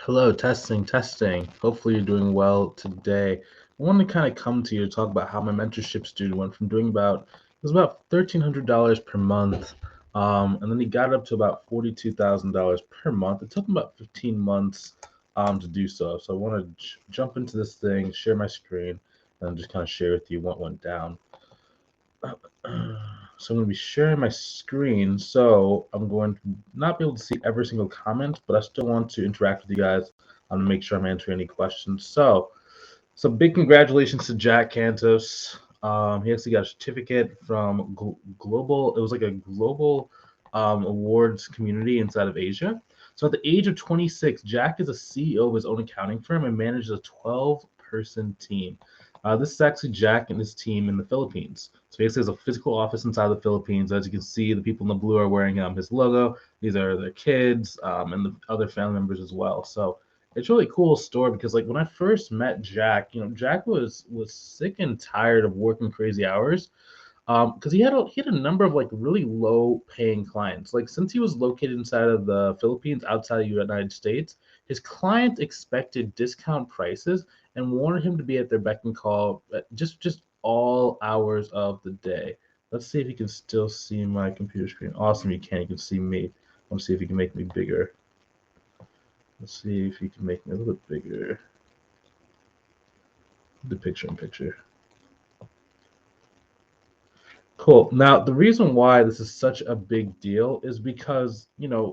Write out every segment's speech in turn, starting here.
Hello, testing, testing. Hopefully you're doing well today. I want to kind of come to you to talk about how my mentorship student went from doing it was about $1,300 per month, and then he got up to about $42,000 per month. It took him about 15 months to do so. So I want to jump into this thing, share my screen, and just kind of share with you what went down. So I'm going to be sharing my screen, so I'm going to not be able to see every single comment, but I still want to interact with you guys to make sure I'm answering any questions. So big congratulations to Jack Cantos. He actually got a certificate from Global. It was like a global awards community inside of Asia. So at the age of 26, Jack is a CEO of his own accounting firm and manages a 12-person team. This is actually Jack and his team in the Philippines. So he actually has a physical office inside the Philippines. As you can see, the people in the blue are wearing his logo. These are their kids and the other family members as well. So it's a really cool story because like when I first met Jack, Jack was sick and tired of working crazy hours. Because he had a number of like really low paying clients. Like since he was located inside of the Philippines, outside of the United States, his clients expected discount prices and wanted him to be at their beck and call at just all hours of the day. Let's see if you can still see my computer screen. Awesome, you can. You can see me. Let's see if you can make me bigger. Let's see if you can make me a little bit bigger. The picture in picture. Cool. Now, the reason why this is such a big deal is because,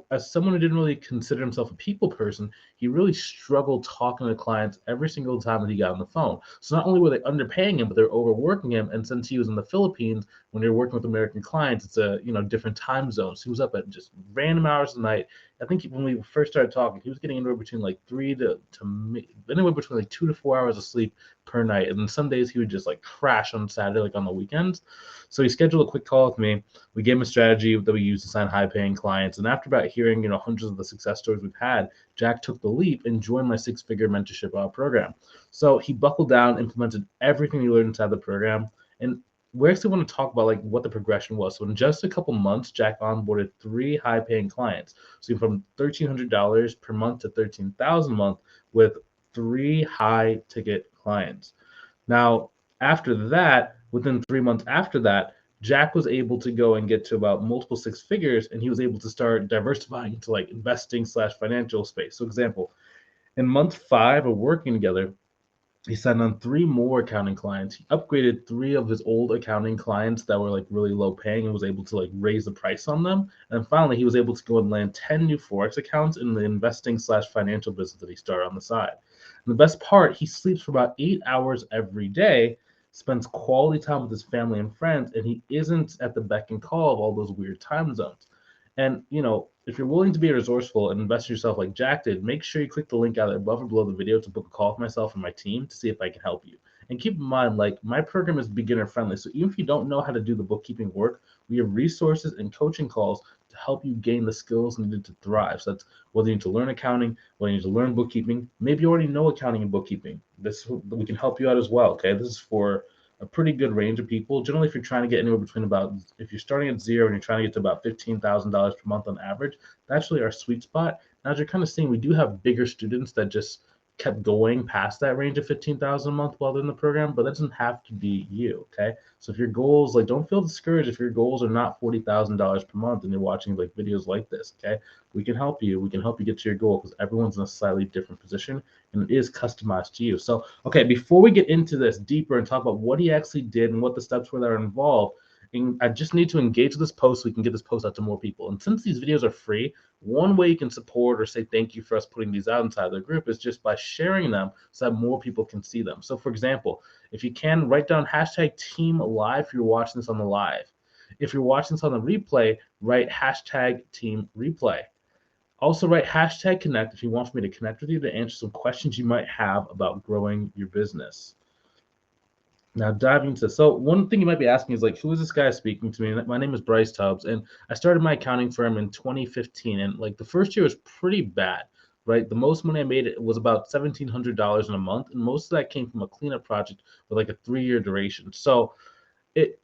as someone who didn't really consider himself a people person, he really struggled talking to clients every single time that he got on the phone. So not only were they underpaying him, but they're overworking him. And since he was in the Philippines, when you're working with American clients, it's a, different time zone. So he was up at just random hours of the night. I think when we first started talking, he was getting anywhere between like anywhere between like 2 to 4 hours of sleep per night. And then some days he would just like crash on Saturday, like on the weekends. So he scheduled a quick call with me. We gave him a strategy that we use to sign high-paying clients. And after about hearing, hundreds of the success stories we've had, Jack took the leap and joined my six-figure mentorship program. So he buckled down, implemented everything he learned inside the program, and we actually want to talk about like what the progression was. So in just a couple months, Jack onboarded 3 high-paying clients. So from $1,300 per month to $13,000 a month with 3 high-ticket clients. Now, after that, within 3 months after that, Jack was able to go and get to about multiple six figures, and he was able to start diversifying into like investing / financial space. So, example, in month 5 of working together, he signed on 3 more accounting clients. He upgraded 3 of his old accounting clients that were like really low paying and was able to like raise the price on them. And finally, he was able to go and land 10 new Forex accounts in the investing / financial business that he started on the side. And the best part, he sleeps for about 8 hours every day, spends quality time with his family and friends, and he isn't at the beck and call of all those weird time zones. And if you're willing to be resourceful and invest in yourself like Jack did, make sure you click the link either above or below the video to book a call with myself and my team to see if I can help you. And keep in mind, like my program is beginner friendly. So even if you don't know how to do the bookkeeping work, we have resources and coaching calls to help you gain the skills needed to thrive. So that's whether you need to learn accounting, whether you need to learn bookkeeping, maybe you already know accounting and bookkeeping. We can help you out as well. Okay. This is for a pretty good range of people. Generally, if you're trying to get anywhere between if you're starting at 0 and you're trying to get to about $15,000 per month on average, that's really our sweet spot. Now, as you're kind of seeing, we do have bigger students that just kept going past that range of 15,000 a month while they're in the program, but that doesn't have to be you. Okay. So if your goals, like, don't feel discouraged if your goals are not $40,000 per month and you're watching like videos like this. Okay. We can help you. We can help you get to your goal because everyone's in a slightly different position and it is customized to you. So, okay, before we get into this deeper and talk about what he actually did and what the steps were that are involved, and I just need to engage with this post so we can get this post out to more people. And since these videos are free, one way you can support or say thank you for us putting these out inside the group is just by sharing them so that more people can see them. So, for example, if you can, write down hashtag team live if you're watching this on the live. If you're watching this on the replay, write hashtag team replay. Also write hashtag connect if you want me to connect with you to answer some questions you might have about growing your business. Now diving into this. So one thing you might be asking is like, who is this guy speaking to me? My name is Bryce Tubbs, and I started my accounting firm in 2015. And like the first year was pretty bad, right? The most money I made was about $1,700 in a month, and most of that came from a cleanup project with like a 3-year duration. So it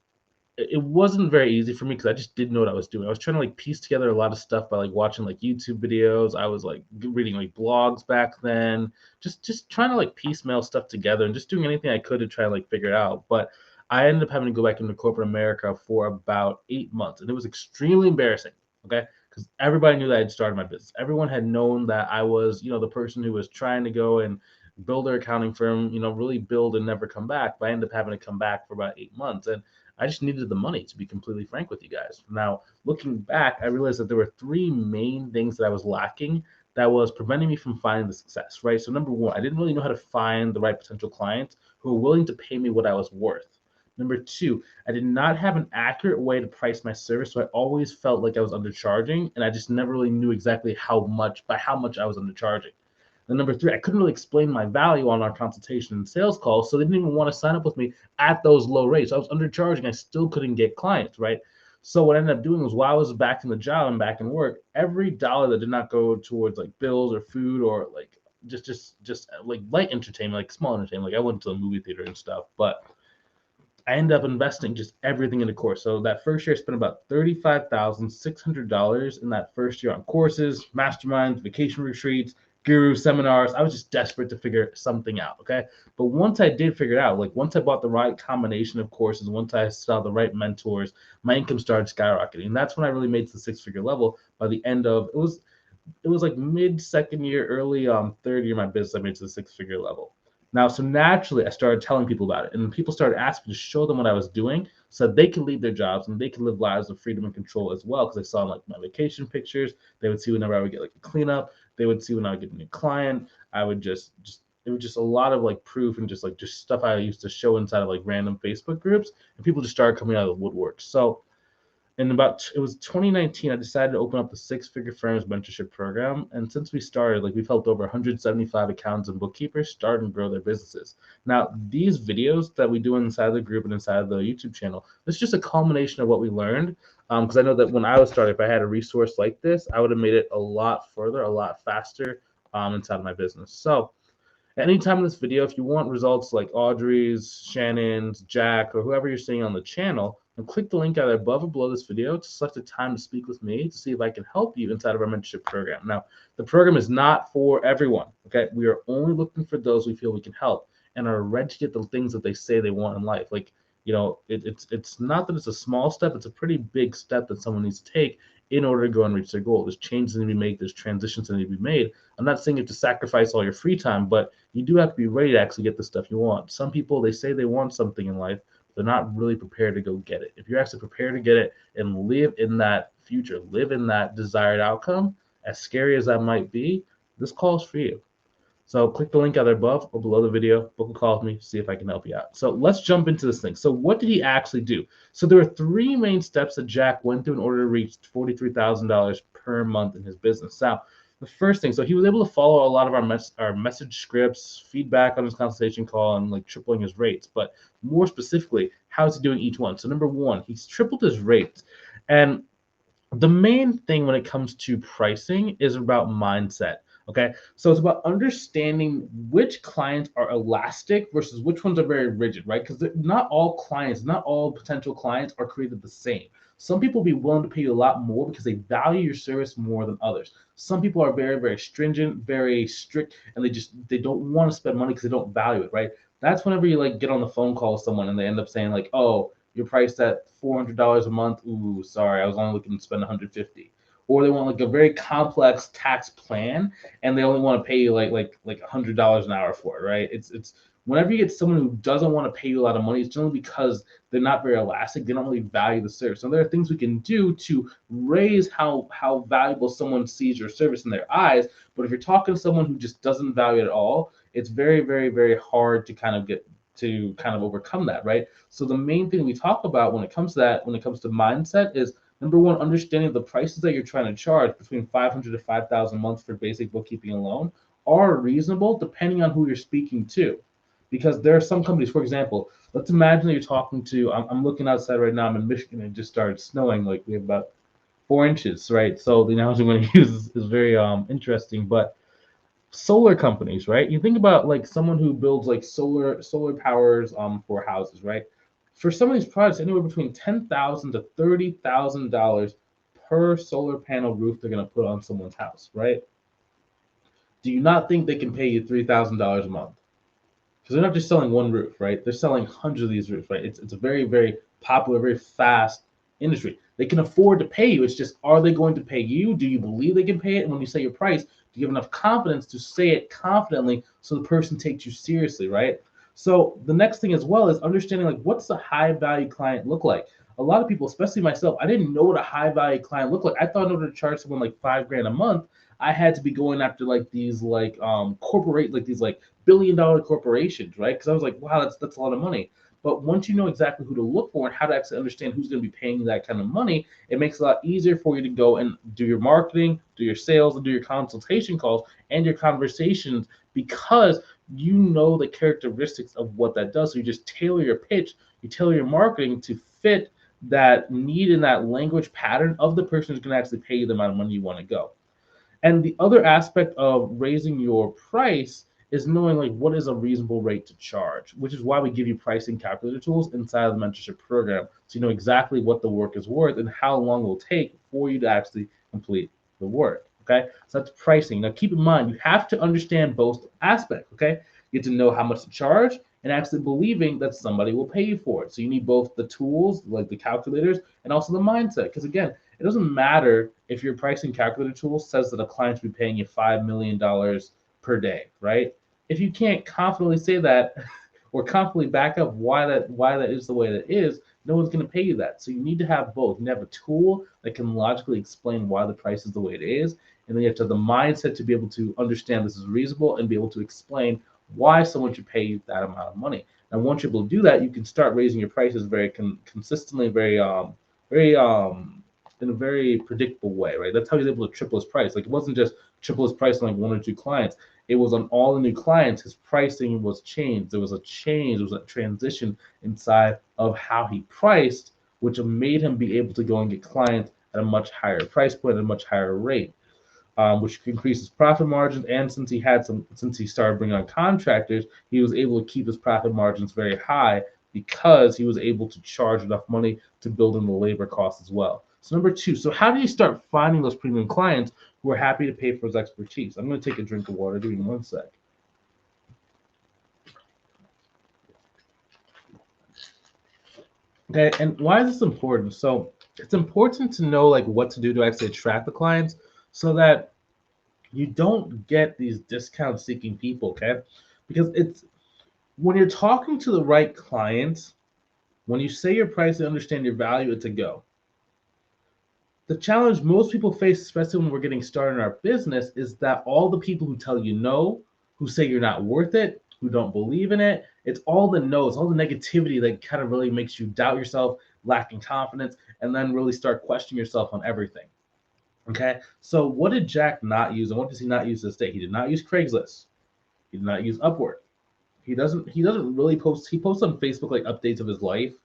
it wasn't very easy for me because I just didn't know what I was doing. I was trying to like piece together a lot of stuff by like watching like YouTube videos. I was like reading like blogs back then, just trying to like piecemeal stuff together and just doing anything I could to try and like figure it out. But I ended up having to go back into corporate America for about 8 months, and it was extremely embarrassing. Okay, because everybody knew that I had started my business. Everyone had known that I was, the person who was trying to go and build their accounting firm, really build and never come back. But I ended up having to come back for about 8 months, and I just needed the money, to be completely frank with you guys. Now, looking back, I realized that there were three main things that I was lacking that was preventing me from finding the success, right? So number one, I didn't really know how to find the right potential clients who were willing to pay me what I was worth. Number two, I did not have an accurate way to price my service, so I always felt like I was undercharging, and I just never really knew exactly by how much I was undercharging. And number three, I couldn't really explain my value on our consultation and sales calls, so they didn't even want to sign up with me at those low rates. I was undercharging. I still couldn't get clients, right? So what I ended up doing was while I was back in the job and back in work, every dollar that did not go towards like bills or food or like just like light entertainment, like small entertainment, like I went to the movie theater and stuff, but I ended up investing just everything in the course. So that first year, I spent about $35,600 in that first year on courses, masterminds, vacation retreats, guru seminars. I was just desperate to figure something out. Okay. But once I did figure it out, like once I bought the right combination of courses, once I saw the right mentors, my income started skyrocketing. And that's when I really made it to the six-figure level by the end of it was like mid second year, early third year of my business, I made it to the six-figure level. Now, so naturally, I started telling people about it, and people started asking me to show them what I was doing so that they could leave their jobs and they could live lives of freedom and control as well. Because they saw like my vacation pictures, they would see whenever I would get like a cleanup, they would see when I would get a new client. I would just it was just a lot of like proof and just stuff I used to show inside of like random Facebook groups, and people just started coming out of the woodwork. So it was 2019, I decided to open up the six-figure firms mentorship program, and since we started, like we've helped over 175 accountants and bookkeepers start and grow their businesses. Now these videos that we do inside the group and inside of the YouTube channel, it's just a culmination of what we learned, because I know that when I was started, if I had a resource like this, I would have made it a lot further, a lot faster, inside of my business. So anytime in this video, if you want results like Audrey's, Shannon's, Jack, or whoever you're seeing on the channel, and click the link either above or below this video to select a time to speak with me to see if I can help you inside of our mentorship program. Now, the program is not for everyone, okay? We are only looking for those we feel we can help and are ready to get the things that they say they want in life. Like, it's not that it's a small step, it's a pretty big step that someone needs to take in order to go and reach their goal. There's changes that need to be made, there's transitions that need to be made. I'm not saying you have to sacrifice all your free time, but you do have to be ready to actually get the stuff you want. Some people, they say they want something in life, but they're not really prepared to go get it. If you're actually prepared to get it and live in that future, live in that desired outcome, as scary as that might be, this call is for you. So click the link either above or below the video, book a call with me, see if I can help you out. So let's jump into this thing. So what did he actually do? So there were three main steps that Jack went through in order to reach $43,000 per month in his business. Now, the first thing, so he was able to follow a lot of our message scripts, feedback on his consultation call, and like tripling his rates. But more specifically, how is he doing each one? So number one, he's tripled his rates. And the main thing when it comes to pricing is about mindset. Okay, so it's about understanding which clients are elastic versus which ones are very rigid, right? Because not all clients, not all potential clients are created the same. Some people will be willing to pay you a lot more because they value your service more than others. Some people are very, very stringent, very strict, and they don't want to spend money because they don't value it, right? That's whenever you like get on the phone call with someone and they end up saying like, "Oh, you're priced at $400 a month. Ooh, sorry, I was only looking to spend 150." Or they want like a very complex tax plan and they only want to pay you like $100 an hour for it, right? It's whenever you get someone who doesn't want to pay you a lot of money, it's generally because they're not very elastic. They don't really value the service. So there are things we can do to raise how valuable someone sees your service in their eyes. But if you're talking to someone who just doesn't value it at all, it's very, very, very hard to kind of overcome that, right? So the main thing we talk about when it comes to that, when it comes to mindset, is number one, understanding the prices that you're trying to charge between $500 to $5,000 a month for basic bookkeeping alone are reasonable depending on who you're speaking to. Because there are some companies, for example, let's imagine that you're talking to, I'm looking outside right now, I'm in Michigan, and it just started snowing, like we have about 4 inches, right? So the analogy I'm going to use is very interesting, but solar companies, right? You think about like someone who builds like solar powers for houses, right? For some of these products, anywhere between $10,000 to $30,000 per solar panel roof they're going to put on someone's house, right? Do you not think they can pay you $3,000 a month? Because they're not just selling one roof, right? They're selling hundreds of these roofs, right? It's a very, very popular, very fast industry. They can afford to pay you. It's just, are they going to pay you? Do you believe they can pay it? And when you say your price, do you have enough confidence to say it confidently so the person takes you seriously, right? So the next thing as well is understanding, like, what's the high value client look like? A lot of people, especially myself, I didn't know what a high value client looked like. I thought in order to charge someone like $5,000 a month, I had to be going after like these like corporate, like these like $1 billion corporations, right? Because I was like, wow, that's a lot of money. But once you know exactly who to look for and how to actually understand who's going to be paying you that kind of money, it makes it a lot easier for you to go and do your marketing, do your sales, and do your consultation calls and your conversations, because you know the characteristics of what that does. So you just tailor your pitch, you tailor your marketing to fit that need in that language pattern of the person who's going to actually pay you the amount of money you want to go. And the other aspect of raising your price is knowing like what is a reasonable rate to charge, which is why we give you pricing calculator tools inside of the mentorship program. So you know exactly what the work is worth and how long it will take for you to actually complete the work. Okay, so that's pricing. Now keep in mind, you have to understand both aspects. Okay, you have to know how much to charge and actually believing that somebody will pay you for it. So you need both the tools, like the calculators, and also the mindset. Because again, it doesn't matter if your pricing calculator tool says that a client should be paying you $5 million per day, right? If you can't confidently say that or confidently back up why that is the way that it is, no one's going to pay you that. So you need to have both. You need to have a tool that can logically explain why the price is the way it is, and then you have to have the mindset to be able to understand this is reasonable and be able to explain why someone should pay you that amount of money. And once you're able to do that, you can start raising your prices very consistently, very in a very predictable way, right? That's how he's able to triple his price. Like it wasn't just triple his price on like one or two clients. It was on all the new clients. His pricing was changed. There was a change. There was a transition inside of how he priced, which made him be able to go and get clients at a much higher price point, at a much higher rate, which increases profit margins. And since he started bringing on contractors, he was able to keep his profit margins very high because he was able to charge enough money to build in the labor costs as well. So number two, so how do you start finding those premium clients who are happy to pay for his expertise? I'm going to take a drink of water. Give me 1 sec. Okay, and why is this important? So it's important to know like what to do to actually attract the clients so that you don't get these discount seeking people, okay? Because it's when you're talking to the right clients, when you say your price and understand your value, it's a go. The challenge most people face, especially when we're getting started in our business, is that all the people who tell you no, who say you're not worth it, who don't believe in it, it's all the no's, all the negativity that kind of really makes you doubt yourself, lacking confidence, and then really start questioning yourself on everything. Okay, so what did Jack not use, and what does he not use this day? He did not use Craigslist. He did not use Upwork. He doesn't really post. He posts on Facebook like updates of his life.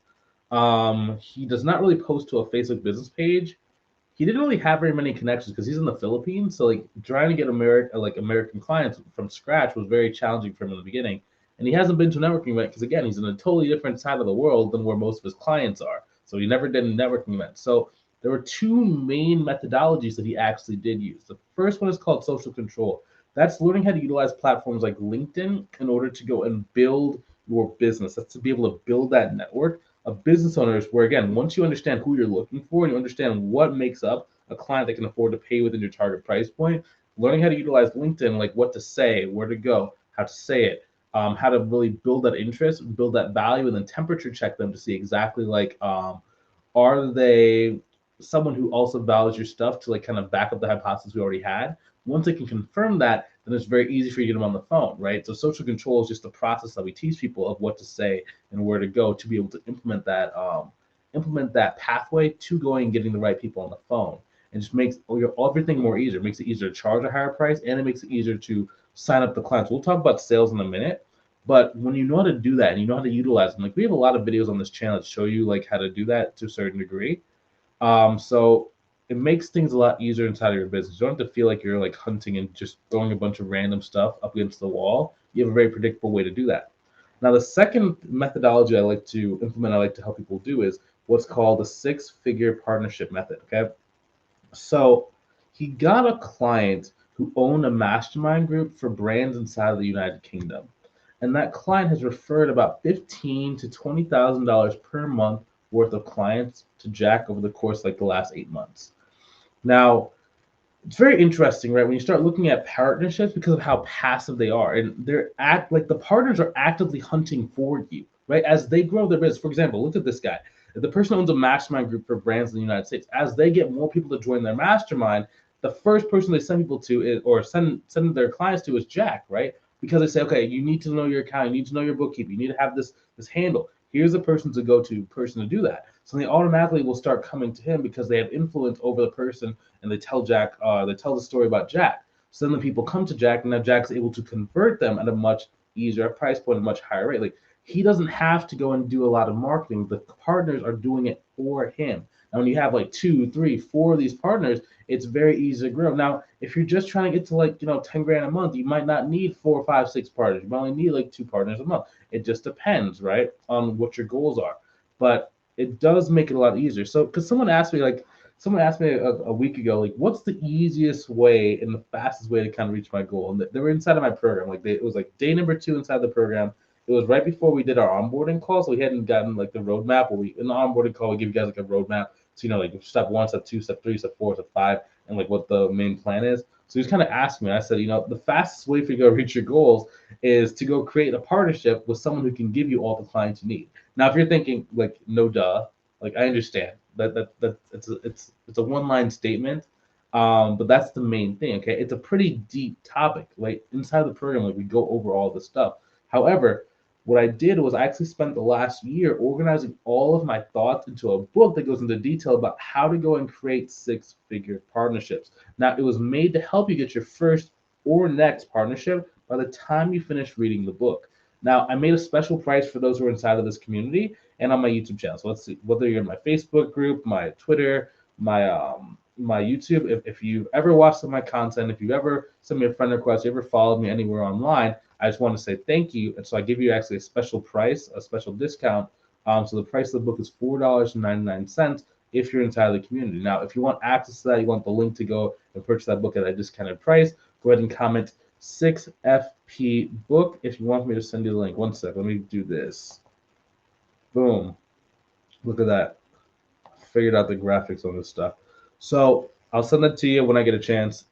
He does not really post to a Facebook business page. He didn't really have very many connections because he's in the Philippines. So like trying to get American clients from scratch was very challenging for him in the beginning. And he hasn't been to a networking event because again, he's in a totally different side of the world than where most of his clients are. So he never did a networking event. So there were two main methodologies that he actually did use. The first one is called social control. That's learning how to utilize platforms like LinkedIn in order to go and build your business. That's to be able to build that network of business owners where, again, once you understand who you're looking for and you understand what makes up a client that can afford to pay within your target price point, learning how to utilize LinkedIn, like what to say, where to go, how to say it, how to really build that interest, build that value, and then temperature check them to see exactly like, are they someone who also values your stuff to like kind of back up the hypothesis we already had. Once they can confirm that, then it's very easy for you to get them on the phone, right? So social control is just the process that we teach people of what to say and where to go to be able to implement that pathway to going and getting the right people on the phone. It just makes everything more easier. It makes it easier to charge a higher price, and it makes it easier to sign up the clients. We'll talk about sales in a minute, but when you know how to do that and you know how to utilize them, like we have a lot of videos on this channel that show you like how to do that to a certain degree. So it makes things a lot easier inside of your business. You don't have to feel like you're like hunting and just throwing a bunch of random stuff up against the wall. You have a very predictable way to do that. Now, the second methodology I like to implement, I like to help people do is what's called the six-figure partnership method. Okay. So he got a client who owned a mastermind group for brands inside of the United Kingdom. And that client has referred about $15,000 to $20,000 per month worth of clients to Jack over the course like the last 8 months. Now, it's very interesting, right? When you start looking at partnerships because of how passive they are, and the partners are actively hunting for you, right? As they grow their business. For example, look at this guy. The person owns a mastermind group for brands in the United States. As they get more people to join their mastermind, the first person they send people to is, or send their clients to, is Jack, right? Because they say, okay, you need to know your account, you need to know your bookkeeping, you need to have this handle. Here's a person to go to, person to do that. So they automatically will start coming to him because they have influence over the person, and they tell Jack, they tell the story about Jack. So then the people come to Jack, and now Jack's able to convert them at a much easier price point, a much higher rate. Like, he doesn't have to go and do a lot of marketing. The partners are doing it for him. And when you have like 2, 3, 4 of these partners, it's very easy to grow. Now, if you're just trying to get to like 10 grand a month, you might not need 4, 5, 6 partners. You might only need like 2 partners a month. It just depends, right, on what your goals are. But it does make it a lot easier. So, because someone asked me a week ago, like, what's the easiest way and the fastest way to kind of reach my goal? And they were inside of my program. Like, it was like day number 2 inside the program. It was right before we did our onboarding call, so we hadn't gotten like the roadmap. Where in the onboarding call, we give you guys like a roadmap, so like step 1, step 2, step 3, step 4, step 5, and like what the main plan is. So he's kind of asking me. I said, the fastest way for you to go reach your goals is to go create a partnership with someone who can give you all the clients you need. Now, if you're thinking like, no duh, like, I understand that it's a one-line statement, but that's the main thing. Okay, it's a pretty deep topic. Like, inside the program, like, we go over all this stuff. However, what I did was I actually spent the last year organizing all of my thoughts into a book that goes into detail about how to go and create six-figure partnerships. Now, it was made to help you get your first or next partnership by the time you finish reading the book. Now, I made a special price for those who are inside of this community and on my YouTube channel. So let's see, whether you're in my Facebook group, my Twitter, my YouTube, if you've ever watched some of my content, if you've ever sent me a friend request, you ever followed me anywhere online, I just want to say thank you. And so I give you actually a special price, a special discount. So the price of the book is $4.99 if you're inside of the community. Now, if you want access to that, you want the link to go and purchase that book at a discounted price, go ahead and comment 6FP book if you want me to send you the link. One sec, let me do this. Boom. Look at that. Figured out the graphics on this stuff. So I'll send that to you when I get a chance.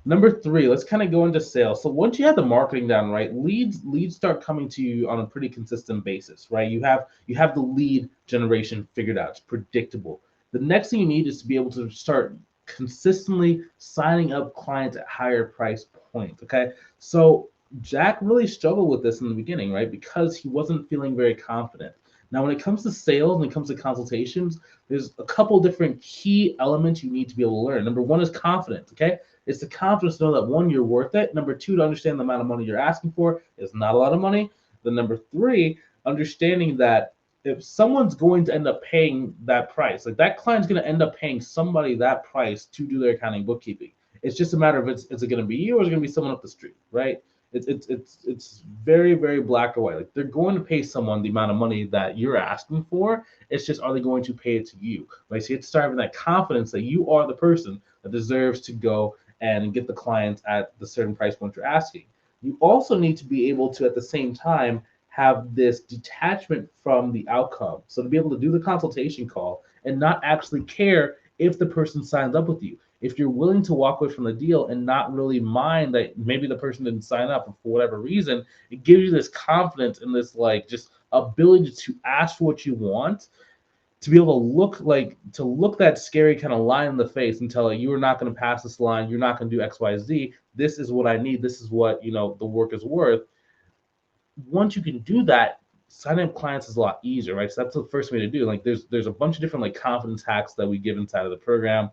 Number 3, let's kind of go into sales. So once you have the marketing down, right, leads start coming to you on a pretty consistent basis, right? You have the lead generation figured out. It's predictable. The next thing you need is to be able to start consistently signing up clients at higher price points. Okay, so Jack really struggled with this in the beginning, right? Because he wasn't feeling very confident. Now, when it comes to sales, when it comes to consultations, there's a couple different key elements you need to be able to learn. Number 1 is confidence, okay? It's the confidence to know that, 1, you're worth it. Number 2, to understand the amount of money you're asking for is not a lot of money. Then number 3, understanding that if someone's going to end up paying that price, like, that client's going to end up paying somebody that price to do their accounting bookkeeping. It's just a matter of is it going to be you or is it going to be someone up the street, right? It's very, very black or white. Like, they're going to pay someone the amount of money that you're asking for. It's just, are they going to pay it to you? Right? So you have to start having that confidence that you are the person that deserves to go and get the clients at the certain price point you're asking. You also need to be able to, at the same time, have this detachment from the outcome. So to be able to do the consultation call and not actually care if the person signs up with you. If you're willing to walk away from the deal and not really mind that maybe the person didn't sign up for whatever reason, it gives you this confidence and this like just ability to ask for what you want, to be able to look that scary kind of line in the face and tell it, you are not going to pass this line, you're not going to do XYZ, this is what I need, this is what the work is worth. Once you can do that, signing up clients is a lot easier, right? So that's the first way to do. Like, there's a bunch of different like confidence hacks that we give inside of the program.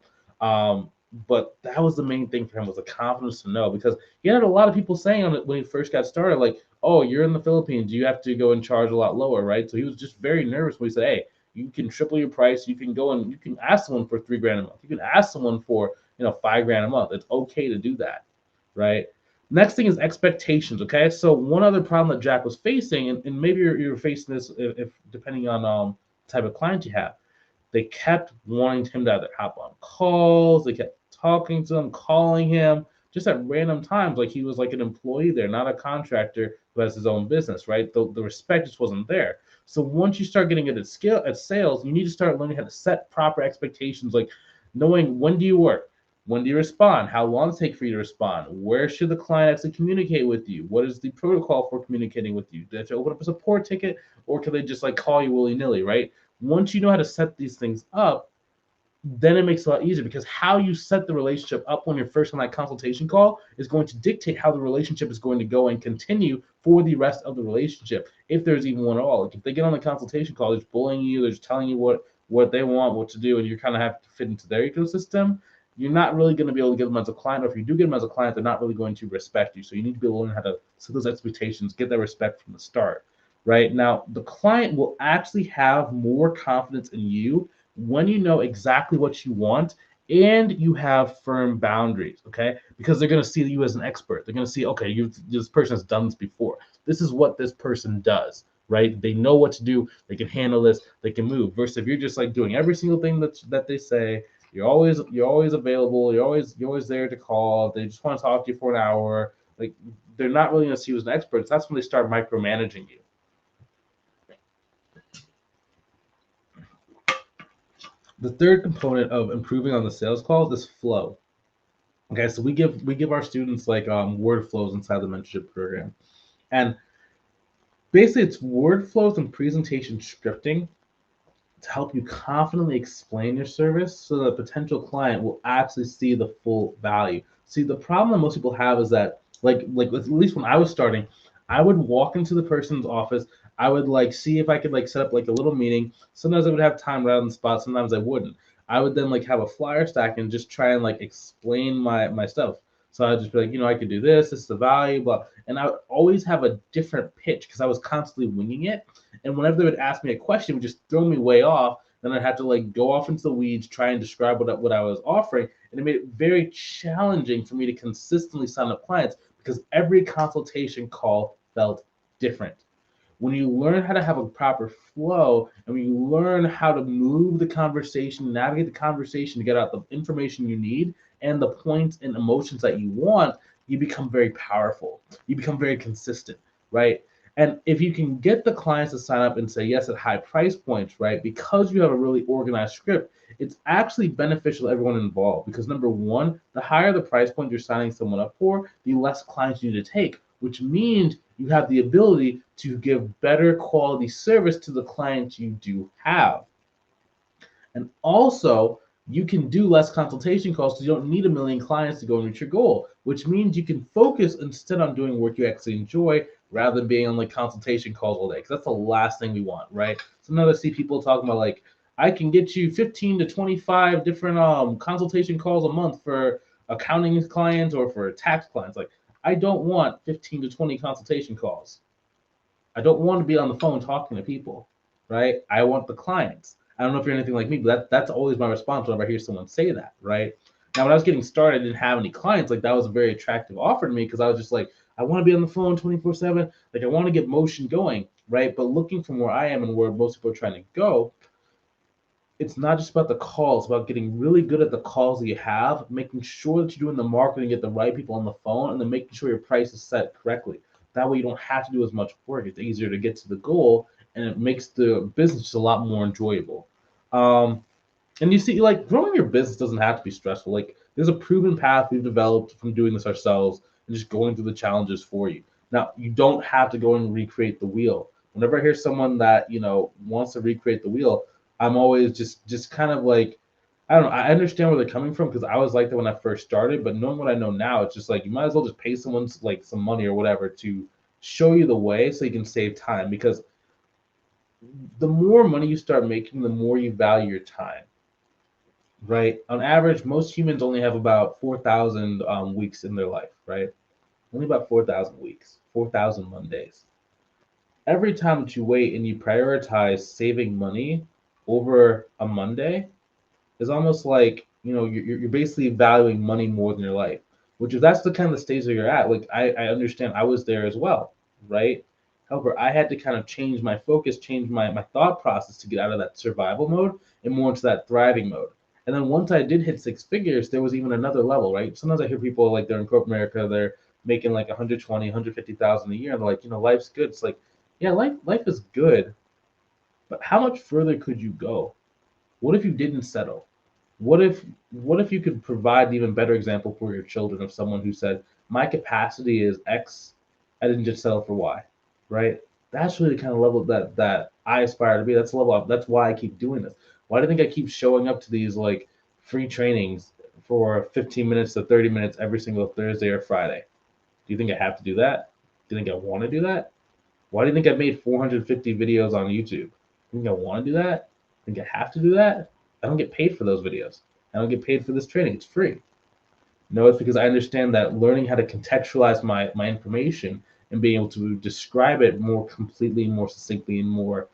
But that was the main thing for him, was the confidence to know, because he had a lot of people saying on it when he first got started, like, oh, you're in the Philippines, you have to go and charge a lot lower, right? So he was just very nervous when he said, hey, you can triple your price, you can go and you can ask someone for $3 grand a month, you can ask someone for $5 grand a month. It's okay to do that, right? Next thing is expectations. Okay, so one other problem that Jack was facing, and maybe you're facing this if depending on type of client you have, they kept wanting him to either hop on calls, they kept talking to him, calling him, just at random times, like he was like an employee there, not a contractor who has his own business, right? The respect just wasn't there. So once you start getting good at sales, you need to start learning how to set proper expectations, like knowing when do you work, when do you respond, how long does it take for you to respond, where should the client actually communicate with you, what is the protocol for communicating with you, do they have to open up a support ticket, or can they just like call you willy-nilly, right? Once you know how to set these things up, then it makes it a lot easier, because how you set the relationship up when you're first on that consultation call is going to dictate how the relationship is going to go and continue for the rest of the relationship, if there's even one at all. Like if they get on the consultation call, they're just bullying you, they're just telling you what they want, what to do, and you kind of have to fit into their ecosystem. You're not really going to be able to get them as a client, or if you do get them as a client, they're not really going to respect you. So you need to be able to learn how to set those expectations, get that respect from the start. Right now, the client will actually have more confidence in you when you know exactly what you want and you have firm boundaries, okay? Because they're going to see you as an expert. They're going to see, okay, this person has done this before. This is what this person does, right? They know what to do. They can handle this. They can move. Versus if you're just like doing every single thing that they say, you're always available. You're always there to call. They just want to talk to you for an hour. Like they're not really going to see you as an expert. So that's when they start micromanaging you. The third component of improving on the sales calls is flow. Okay, so we give our students like word flows inside the mentorship program, and basically it's word flows and presentation scripting to help you confidently explain your service so that a potential client will actually see the full value. See, the problem that most people have is that like at least when I was starting, I would walk into the person's office, I would like see if I could like set up like a little meeting. Sometimes I would have time right on the spot, sometimes I wouldn't. I would then like have a flyer stack and just try and like explain my stuff. So I'd just be like, I could do this is the value, blah. And I would always have a different pitch because I was constantly winging it. And whenever they would ask me a question, it would just throw me way off. Then I'd have to like go off into the weeds, try and describe what I was offering. And it made it very challenging for me to consistently sign up clients because every consultation call felt different. When you learn how to have a proper flow and when you learn how to move the conversation, navigate the conversation to get out the information you need and the points and emotions that you want, you become very powerful. You become very consistent, right? And if you can get the clients to sign up and say yes at high price points, right, because you have a really organized script, it's actually beneficial to everyone involved because number one, the higher the price point you're signing someone up for, the less clients you need to take, which means you have the ability to give better quality service to the clients you do have. And also, you can do less consultation calls because you don't need a million clients to go and reach your goal, which means you can focus instead on doing work you actually enjoy rather than being on like consultation calls all day. Because that's the last thing we want, right? Sometimes I see people talking about like, I can get you 15 to 25 different consultation calls a month for accounting clients or for tax clients. Like, I don't want 15 to 20 consultation calls. I don't want to be on the phone talking to people, right? I want the clients. I don't know if you're anything like me, but that's always my response whenever I hear someone say that, right? Now, when I was getting started, I didn't have any clients. Like that was a very attractive offer to me because I was just like, I want to be on the phone 24/7. Like I want to get motion going, right? But looking from where I am and where most people are trying to go, it's not just about the calls, it's about getting really good at the calls that you have, making sure that you're doing the marketing, get the right people on the phone, and then making sure your price is set correctly. That way you don't have to do as much work. It's easier to get to the goal and it makes the business just a lot more enjoyable. Um, and you see, like growing your business doesn't have to be stressful. Like there's a proven path we've developed from doing this ourselves and just going through the challenges for you. Now you don't have to go and recreate the wheel. Whenever I hear someone that wants to recreate the wheel, I'm always just kind of like, I don't know. I understand where they're coming from because I was like that when I first started. But knowing what I know now, it's just like you might as well just pay someone like some money or whatever to show you the way so you can save time. Because the more money you start making, the more you value your time, right? On average, most humans only have about 4,000 weeks in their life, right? Only about 4,000 weeks, 4,000 Mondays. Every time that you wait and you prioritize saving money over a Monday, is almost like you're basically valuing money more than your life. which if that's the kind of stage that you're at, like I understand I was there as well, right? However, I had to kind of change my focus, change my thought process to get out of that survival mode and more into that thriving mode. And then once I did hit six figures, there was even another level, right? Sometimes I hear people like they're in corporate America, they're making like 120, 150,000 a year, and they're like, life's good. It's like, yeah, life is good, but how much further could you go? What if you didn't settle? What if what if you could provide an even better example for your children of someone who said, my capacity is X, I didn't just settle for Y, right? That's really the kind of level that I aspire to be. That's the level that's why I keep doing this. Why do you think I keep showing up to these like free trainings for 15 minutes to 30 minutes every single Thursday or Friday? Do you think I have to do that? Do you think I want to do that? Why do you think I made 450 videos on YouTube? I think I want to do that? I think I have to do that? I don't get paid for those videos. I don't get paid for this training. It's free. No, it's because I understand that learning how to contextualize my information and being able to describe it more completely, more succinctly, and more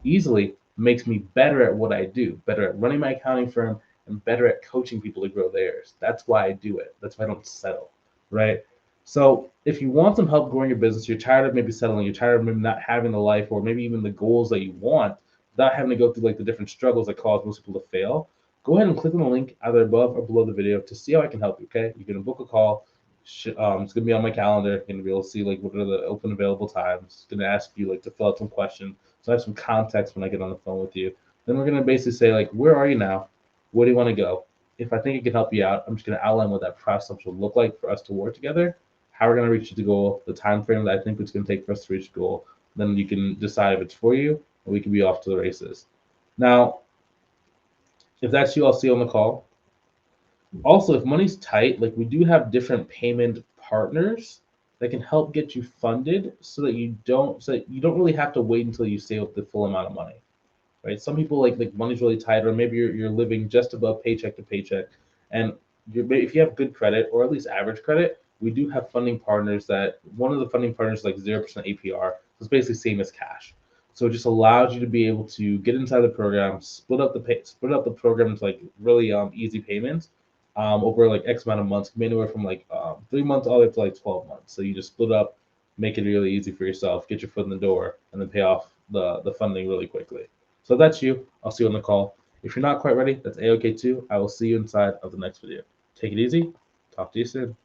easily makes me better at what I do, better at running my accounting firm, and better at coaching people to grow theirs. That's why I do it. That's why I don't settle, right? So if you want some help growing your business, you're tired of maybe settling, you're tired of maybe not having the life or maybe even the goals that you want, without having to go through like the different struggles that cause most people to fail, go ahead and click on the link either above or below the video to see how I can help you. Okay, you're gonna book a call. It's gonna be on my calendar. You're gonna be able to see like what are the open available times. It's gonna ask you like to fill out some questions, so I have some context when I get on the phone with you. Then we're gonna basically say like, where are you now? Where do you want to go? If I think it can help you out, I'm just gonna outline what that process will look like for us to work together, how we're gonna reach the goal, the time frame that I think it's gonna take for us to reach the goal. Then you can decide if it's for you, and we can be off to the races. Now, if that's you, I'll see you on the call. Also, if money's tight, like we do have different payment partners that can help get you funded so that you don't really have to wait until you save the full amount of money, right? Some people like money's really tight, or maybe you're living just above paycheck to paycheck, and if you have good credit or at least average credit, we do have funding partners that one of the funding partners is like 0% APR. So it's basically same as cash. So it just allows you to be able to get inside the program, split up the program into like really easy payments over like X amount of months, can be anywhere from like 3 months all the way to like 12 months. So you just split up, make it really easy for yourself, get your foot in the door, and then pay off the funding really quickly. So if that's you, I'll see you on the call. If you're not quite ready, that's A-OK too. I will see you inside of the next video. Take it easy. Talk to you soon.